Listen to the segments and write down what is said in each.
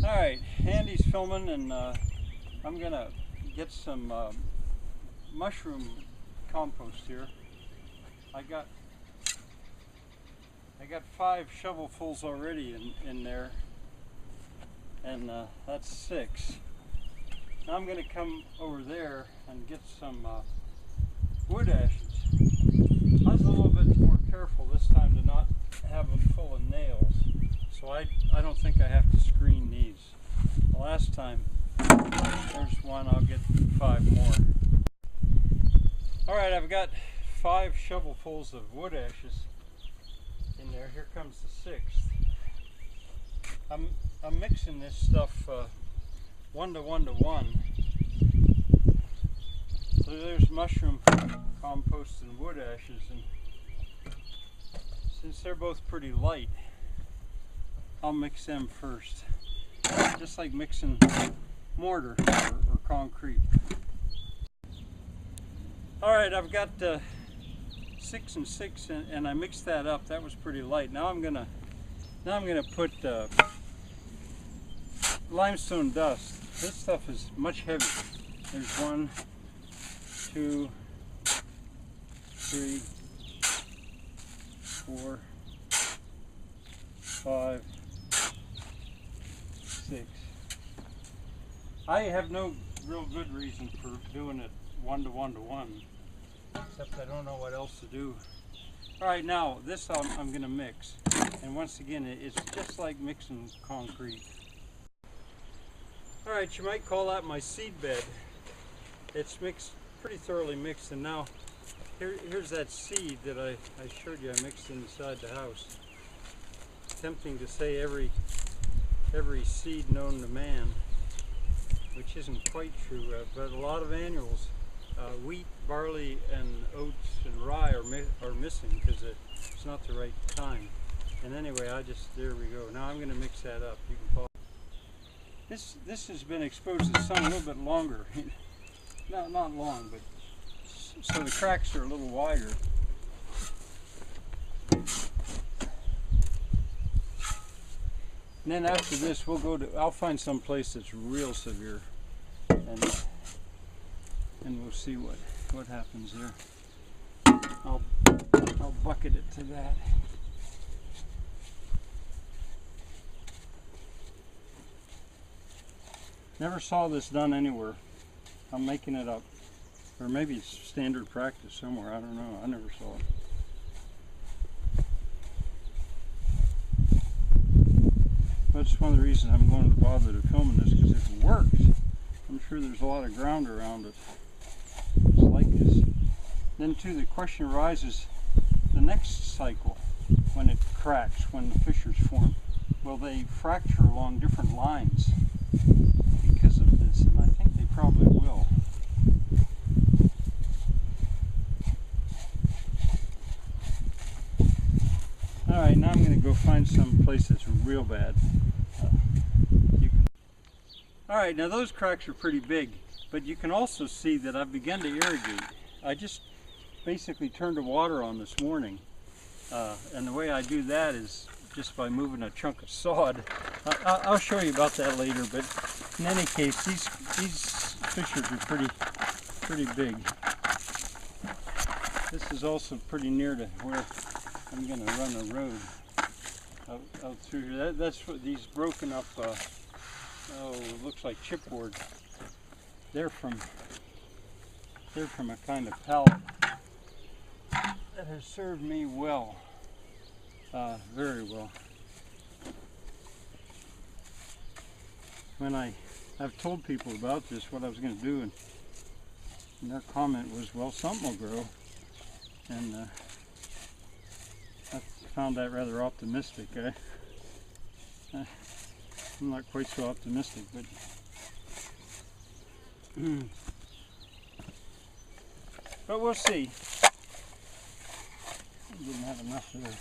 Alright, Andy's filming, and I'm gonna get some mushroom compost here. I got 5 shovelfuls already in there, and that's 6. Now I'm gonna come over there and get some wood ashes. I was a little bit more careful this time to not have them full of nails, so I don't think I have to screen these. The last time, there's one, I'll get 5 more. Alright, I've got 5 shovelfuls of wood ashes in there. Here comes the 6th. I'm mixing this stuff 1 to 1 to 1. So there's mushroom compost and wood ashes, and since they're both pretty light, I'll mix them first, just like mixing mortar or concrete. Alright, I've got 6 and 6, and I mixed that up. That was pretty light. Now I'm gonna put limestone dust. This stuff is much heavier. There's 1, 2, 3, 4, 5, 6. I have no real good reason for doing it 1 to 1 to 1, except I don't know what else to do. Alright, now this I'm going to mix, and once again it's just like mixing concrete. Alright, you might call that my seed bed. It's mixed, pretty thoroughly mixed, and now here's that seed that I showed you I mixed inside the house. It's tempting to say every seed known to man, which isn't quite true, but a lot of annuals, wheat, barley, and oats and rye are missing because it's not the right time. And anyway, there we go. Now I'm going to mix that up. You can pause. This has been exposed to the sun a little bit longer. Not long, but so the cracks are a little wider. And then after this, I'll find some place that's real severe, and we'll see what happens there. I'll bucket it to that. Never saw this done anywhere. I'm making it up. Or maybe it's standard practice somewhere, I don't know. I never saw it. That's one of the reasons I'm going to bother to film this, because if it works, I'm sure there's a lot of ground around it. It's like this. Then too, the question arises, the next cycle, when it cracks, when the fissures form, will they fracture along different lines because of this? And I think they probably will. Alright, now I'm going to go find some place that's real bad. Alright, now those cracks are pretty big, but you can also see that I've begun to irrigate. I just basically turned the water on this morning, and the way I do that is just by moving a chunk of sod. I'll show you about that later, but in any case, these fissures are pretty big. This is also pretty near to where I'm going to run a road out through here. That's what these broken up, looks like chipboard. They're from a kind of pallet that has served me well, very well. When I've told people about this, what I was going to do, and their comment was, well, something will grow, and I found that rather optimistic. I'm not quite so optimistic, but we'll see. I didn't have enough there.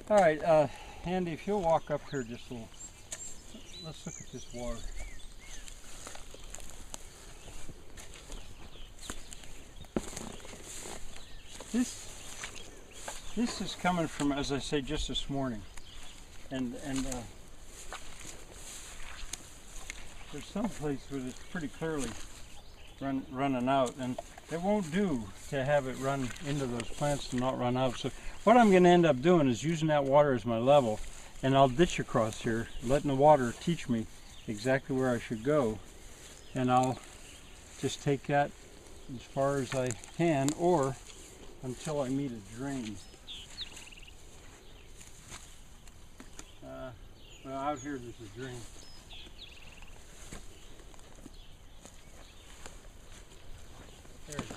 All right, Andy, if you'll walk up here just a little, let's look at this water. This is coming from, as I say, just this morning, and there's some place where it's pretty clearly running out, and it won't do to have it run into those plants and not run out. So what I'm going to end up doing is using that water as my level, and I'll ditch across here, letting the water teach me exactly where I should go, and I'll just take that as far as I can, or until I meet a drain. Well, out here there's a drain. There it is.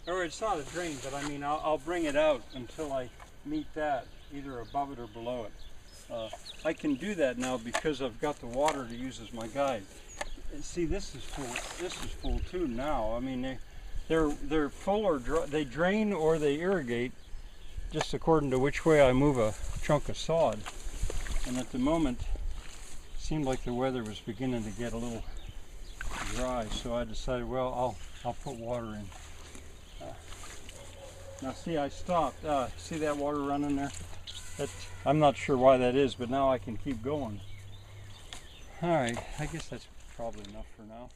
Or it's not a drain, but I mean I'll bring it out until I meet that, either above it or below it. I can do that now because I've got the water to use as my guide. And see, this is full. This is full too now. I mean they're full or dry. They drain or they irrigate, just according to which way I move a chunk of sod. And at the moment, it seemed like the weather was beginning to get a little dry, so I decided, well, I'll put water in. Now see, I stopped. See that water running there? I'm not sure why that is, but now I can keep going. All right, I guess that's probably enough for now.